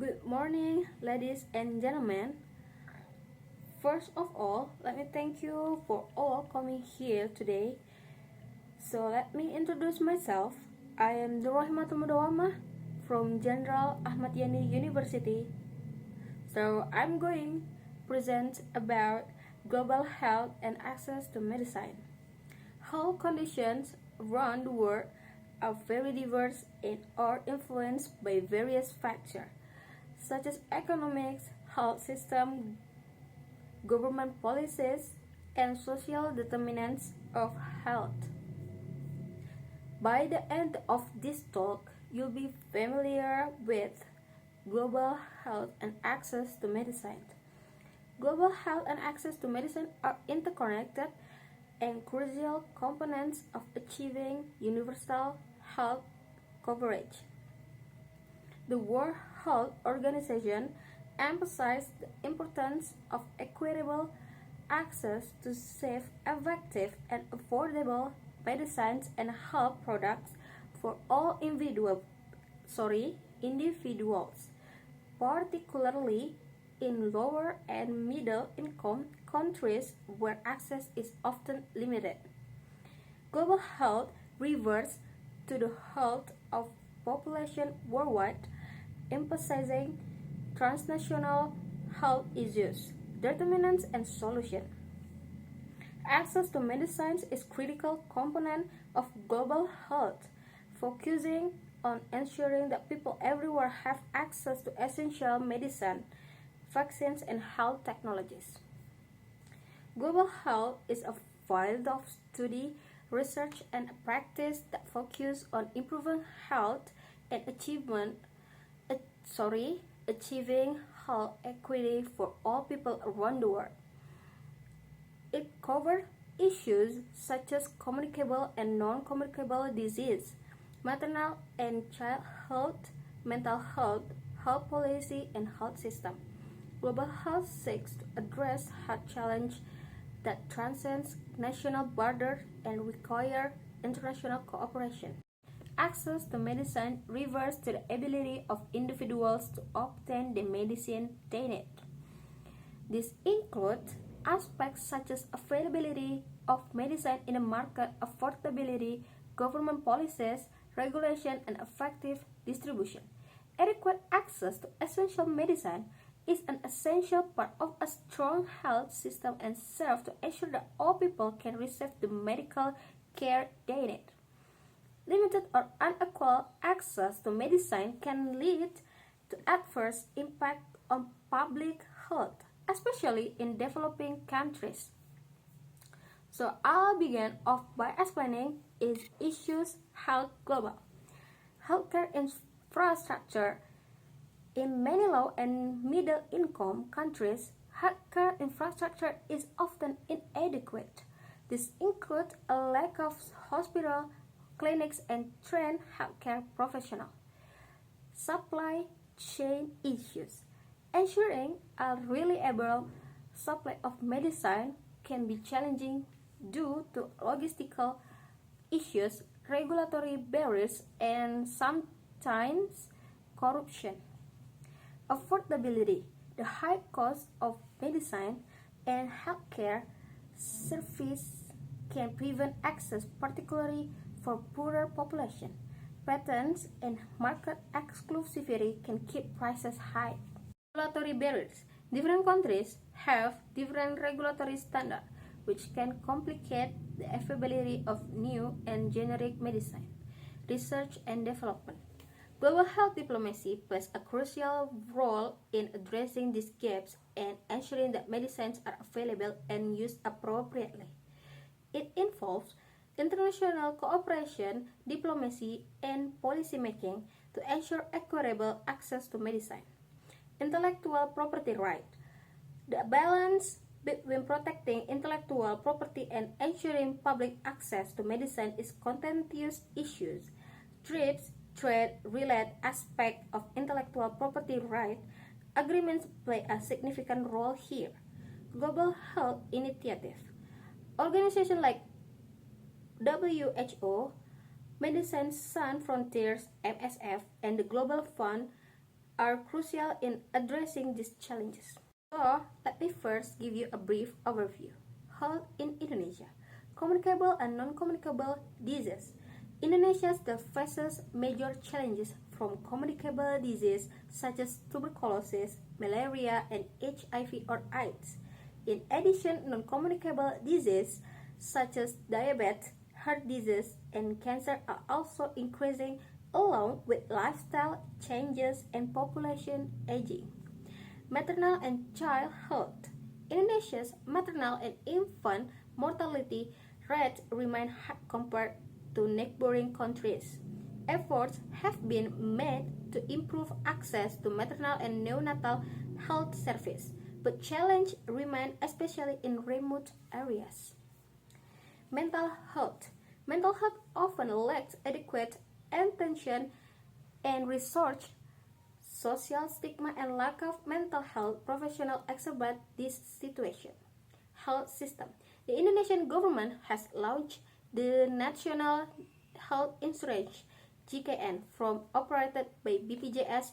Good morning, ladies and gentlemen. First of all, let me thank you for all coming here today. So let me introduce myself. I am Nurrohimatul Mudawamah from General Ahmad Yani University. So I'm going to present about global health and access to medicine. Health conditions around the world are very diverse and are influenced by various factors such as economics, health system, government policies, and social determinants of health. By the end of this talk, you'll be familiar with global health and access to medicine. Global health and access to medicine are interconnected and crucial components of achieving universal health coverage. The World Health Organization emphasized the importance of equitable access to safe, effective, and affordable medicines and health products for all individuals, particularly in lower and middle income countries where access is often limited. Global health refers to the health of population worldwide, emphasizing transnational health issues, determinants, and solutions. Access to medicines is a critical component of global health, focusing on ensuring that people everywhere have access to essential medicine, vaccines, and health technologies. Global health is a field of study, research, and practice that focus on improving health and achieving health equity for all people around the world. It covers issues such as communicable and non-communicable disease, maternal and child health, mental health, health policy, and health system. Global health seeks to address health challenges that transcends national borders and require international cooperation. Access to medicine refers to the ability of individuals to obtain the medicine they need. This includes aspects such as availability of medicine in the market, affordability, government policies, regulation, and effective distribution. Adequate access to essential medicine is an essential part of a strong health system and serves to ensure that all people can receive the medical care they need. Limited or unequal access to medicine can lead to adverse impact on public health, especially in developing countries. So I'll begin off by explaining its issues health global. Healthcare infrastructure in many low and middle income countries, healthcare infrastructure is often inadequate. This includes a lack of hospital, clinics, and trained healthcare professionals. Supply chain issues. Ensuring a reliable supply of medicine can be challenging due to logistical issues, regulatory barriers, and sometimes corruption. Affordability. The high cost of medicine and healthcare service can prevent access, particularly for poorer population. Patents and market exclusivity can keep prices high. Regulatory barriers. Different countries have different regulatory standards, which can complicate the availability of new and generic medicine. Research and development. Global health diplomacy plays a crucial role in addressing these gaps and ensuring that medicines are available and used appropriately. It involves international cooperation, diplomacy, and policymaking to ensure equitable access to medicine. Intellectual property right. The balance between protecting intellectual property and ensuring public access to medicine is contentious issue. TRIPS, trade-related aspect of intellectual property right agreements play a significant role here. Global Health Initiative. Organizations like WHO, Medicine Sans Frontiers (MSF), and the Global Fund are crucial in addressing these challenges. So, let me first give you a brief overview. Health in Indonesia. Communicable and non-communicable diseases. Indonesia still faces major challenges from communicable disease such as tuberculosis, malaria, and HIV or AIDS. In addition, non-communicable diseases such as diabetes, heart disease, and cancer are also increasing along with lifestyle changes and population aging. Maternal and child health. Indonesia's maternal and infant mortality rates remain high compared to neighboring countries. Efforts have been made to improve access to maternal and neonatal health service, but challenges remain especially in remote areas. Mental health. Mental health often lacks adequate attention and research. Social stigma and lack of mental health professionals exacerbate this situation. Health system. The Indonesian government has launched the National Health Insurance (GKN) from operated by BPJS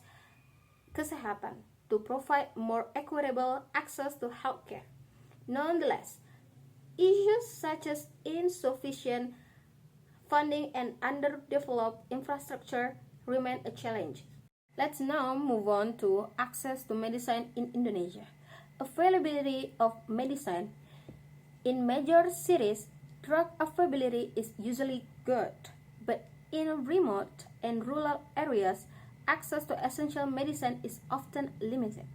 Kesehatan to provide more equitable access to healthcare. Nonetheless, issues such as insufficient funding and underdeveloped infrastructure remain a challenge. Let's now move on to access to medicine in Indonesia. Availability of medicine. In major cities, drug availability is usually good, but in remote and rural areas, access to essential medicine is often limited.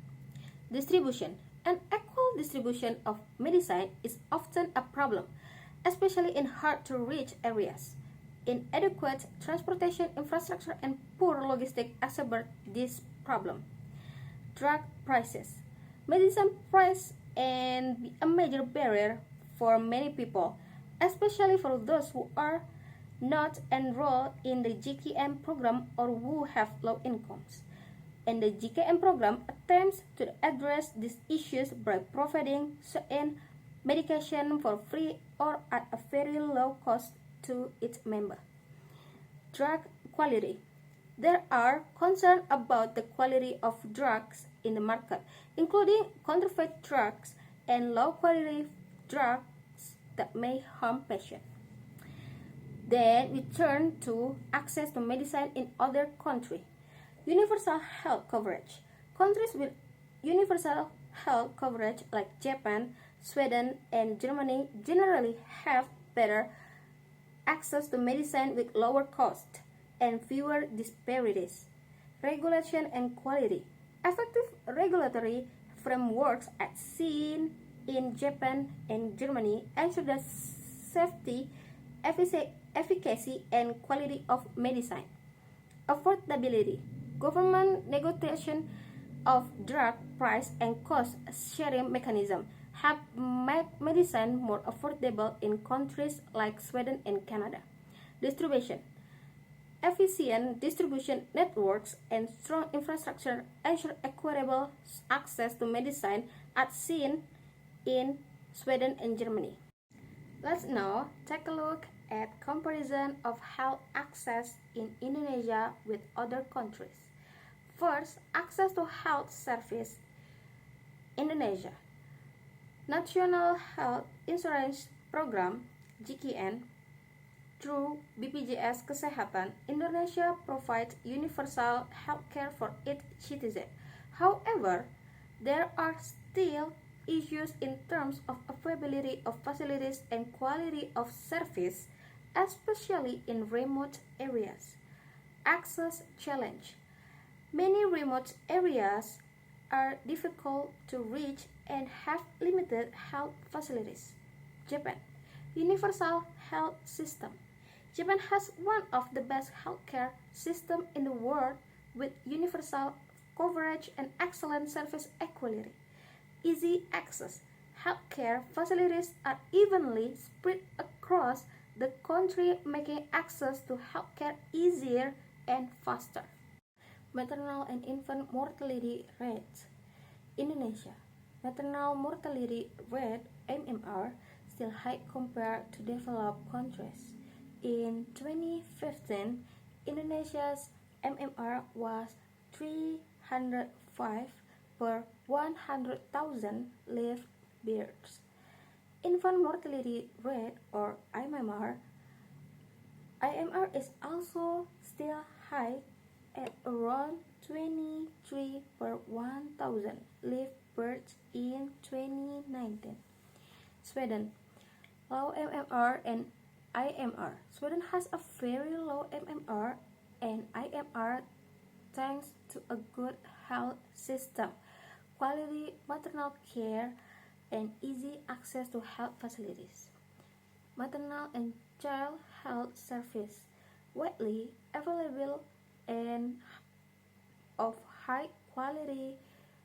Distribution. An equal distribution of medicine is often a problem, especially in hard-to-reach areas. Inadequate transportation infrastructure and poor logistics exacerbate this problem. Drug prices. Medicine price can be a major barrier for many people, especially for those who are not enrolled in the GKM program or who have low incomes. And the GKM program attempts to address these issues by providing certain medication for free or at a very low cost to its members. Drug quality. There are concerns about the quality of drugs in the market, including counterfeit drugs and low-quality drugs that may harm patients. Then we turn to access to medicine in other countries. Universal health coverage. Countries with universal health coverage like Japan, Sweden, and Germany generally have better access to medicine with lower cost and fewer disparities. Regulation and quality. Effective regulatory frameworks as seen in Japan and Germany ensure the safety, efficacy, and quality of medicine. Affordability. Government negotiation of drug price and cost sharing mechanism have made medicine more affordable in countries like Sweden and Canada. Distribution. Efficient distribution networks and strong infrastructure ensure equitable access to medicine as seen in Sweden and Germany. Let's now take a look at comparison of health access in Indonesia with other countries. First, access to health service. Indonesia. National Health Insurance Program (GKN). Through BPJS Kesehatan, Indonesia provides universal healthcare for its citizens. However, there are still issues in terms of availability of facilities and quality of service, especially in remote areas. Access challenge. Many remote areas are difficult to reach and have limited health facilities. Japan. Universal health system. Japan has one of the best healthcare systems in the world with universal coverage and excellent service equality. Easy access. Healthcare facilities are evenly spread across the country, making access to healthcare easier and faster. Maternal and infant mortality rates. Indonesia. Maternal mortality rate (MMR) still high compared to developed countries. In 2015, Indonesia's MMR was 105 per 100,000 live births. Infant mortality rate, or IMR is also still high at around 23 per 1,000 live births in 2019. Sweden, low MMR and IMR. Sweden has a very low MMR and IMR thanks to a good health system, quality maternal care, and easy access to health facilities. Maternal and child health service widely available and of high quality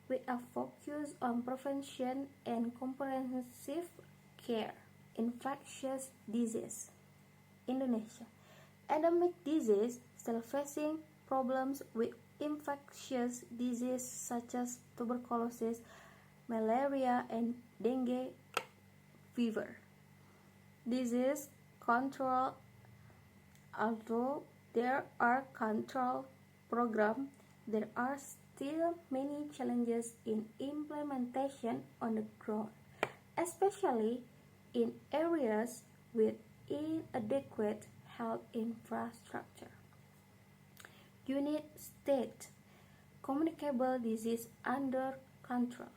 with a focus on prevention and comprehensive care. Infectious disease. Indonesia. Endemic disease still facing problems with infectious disease such as tuberculosis, malaria, and dengue fever. Disease control. Although there are control programs, there are still many challenges in implementation on the ground, especially in areas with inadequate health infrastructure. Unit State. Communicable disease under control.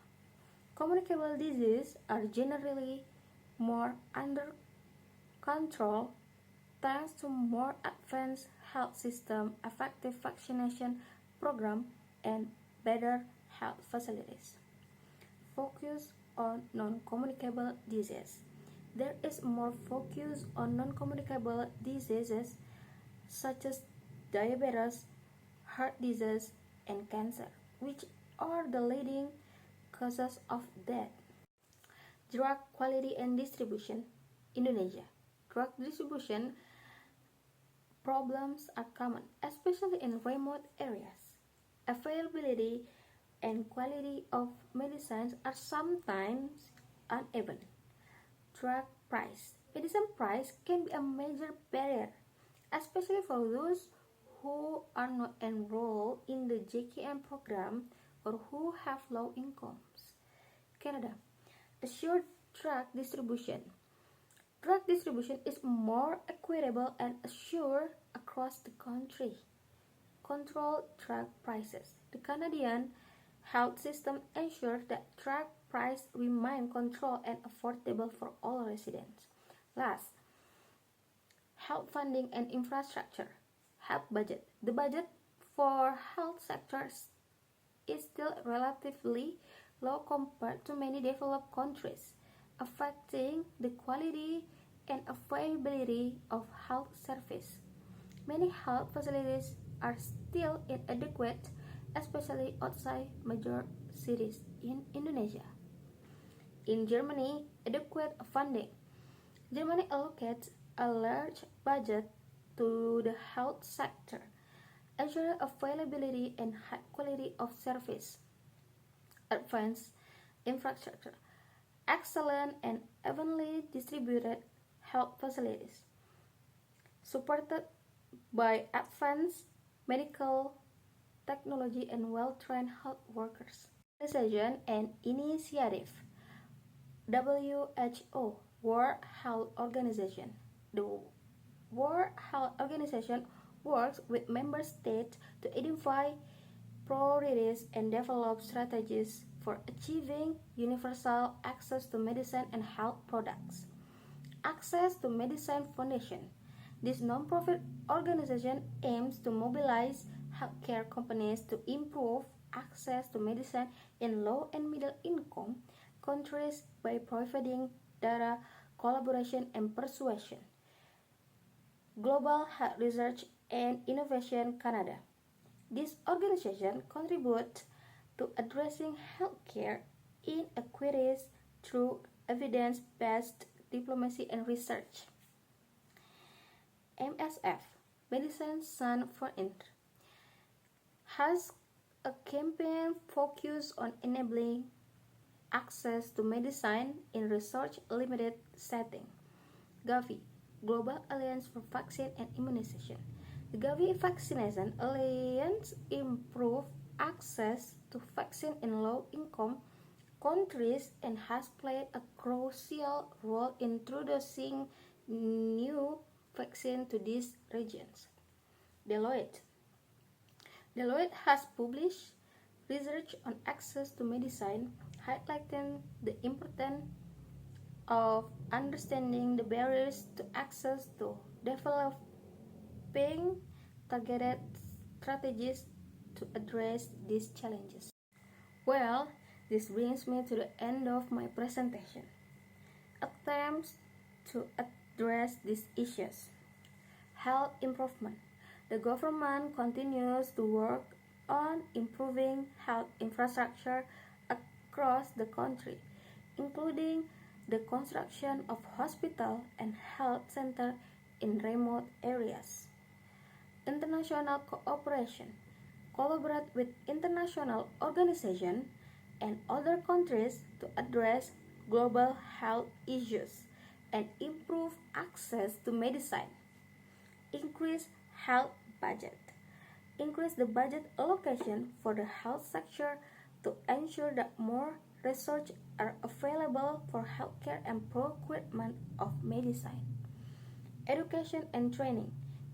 Communicable diseases are generally more under control thanks to more advanced health system, effective vaccination program, and better health facilities. Focus on non-communicable diseases. There is more focus on non-communicable diseases such as diabetes, heart disease, and cancer, which are the leading causes of death. Drug quality and distribution. Indonesia. Drug distribution problems are common, especially in remote areas. Availability and quality of medicines are sometimes uneven. Drug price. Medicine price can be a major barrier, especially for those who are not enrolled in the JKM program or who have low incomes. Canada. Assured drug distribution. Drug distribution is more equitable and assured across the country. Control drug prices. The Canadian health system ensures that drug prices remain controlled and affordable for all residents. Last, health funding and infrastructure. Health budget. The budget for health sectors is still relatively low compared to many developed countries, affecting the quality and availability of health service. Many health facilities are still inadequate, especially outside major cities in Indonesia. In Germany, adequate funding. Germany allocates a large budget to the health sector, ensuring availability and high quality of service. Advanced infrastructure. Excellent and evenly distributed health facilities, supported by advanced medical technology and well-trained health workers. Organization and initiative. WHO, World Health Organization. The World Health Organization works with member states to identify priorities and develop strategies for achieving universal access to medicine and health products. Access to Medicine Foundation. This non-profit organization aims to mobilize healthcare companies to improve access to medicine in low and middle income countries by providing data, collaboration, and persuasion. Global Health Research and Innovation Canada. This organization contributes to addressing healthcare inequities through evidence-based diplomacy and research. MSF, Medicine Sans Frontières, has a campaign focused on enabling access to medicine in research-limited setting. Gavi, Global Alliance for Vaccine and Immunization. The Gavi Vaccination Alliance improves access to vaccine in low-income countries and has played a crucial role in introducing new vaccine to these regions. Deloitte. Deloitte has published research on access to medicine, highlighting the importance of understanding the barriers to access to developing targeted strategies to address these challenges. Well, this brings me to the end of my presentation. Attempts to address these issues. Health improvement. The government continues to work on improving health infrastructure across the country, including the construction of hospitals and health centers in remote areas. International cooperation. Collaborate with international organizations and other countries to address global health issues and improve access to medicine. Increase health budget. Increase the budget allocation for the health sector to ensure that more research are available for healthcare and procurement of medicine. Education and training.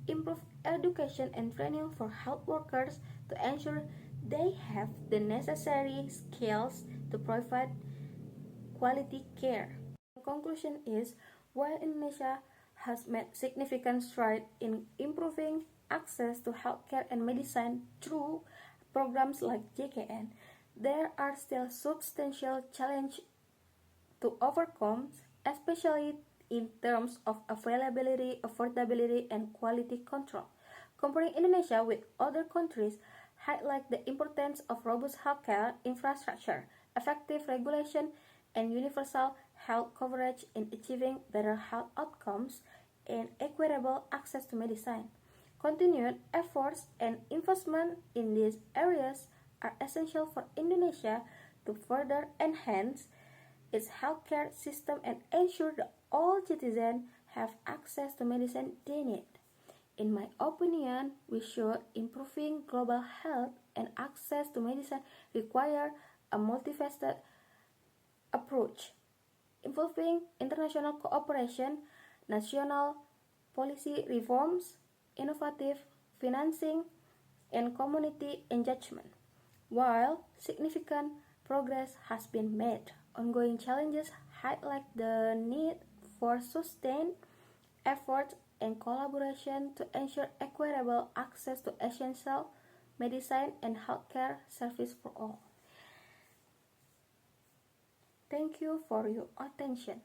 Improve education and training for health workers to ensure they have the necessary skills to provide quality care. The conclusion is, while Indonesia has made significant strides in improving access to healthcare and medicine through programs like JKN, there are still substantial challenges to overcome, especially in terms of availability, affordability, and quality control. Comparing Indonesia with other countries highlight the importance of robust healthcare infrastructure, effective regulation, and universal health coverage in achieving better health outcomes and equitable access to medicine. Continued efforts and investment in these areas are essential for Indonesia to further enhance its healthcare system and ensure that all citizens have access to medicine they need. In my opinion, we should improving global health and access to medicine require a multifaceted approach involving international cooperation, national policy reforms, innovative financing, and community engagement. While significant progress has been made, ongoing challenges highlight the need for sustained effort and collaboration to ensure equitable access to essential medicine and healthcare service for all. Thank you for your attention.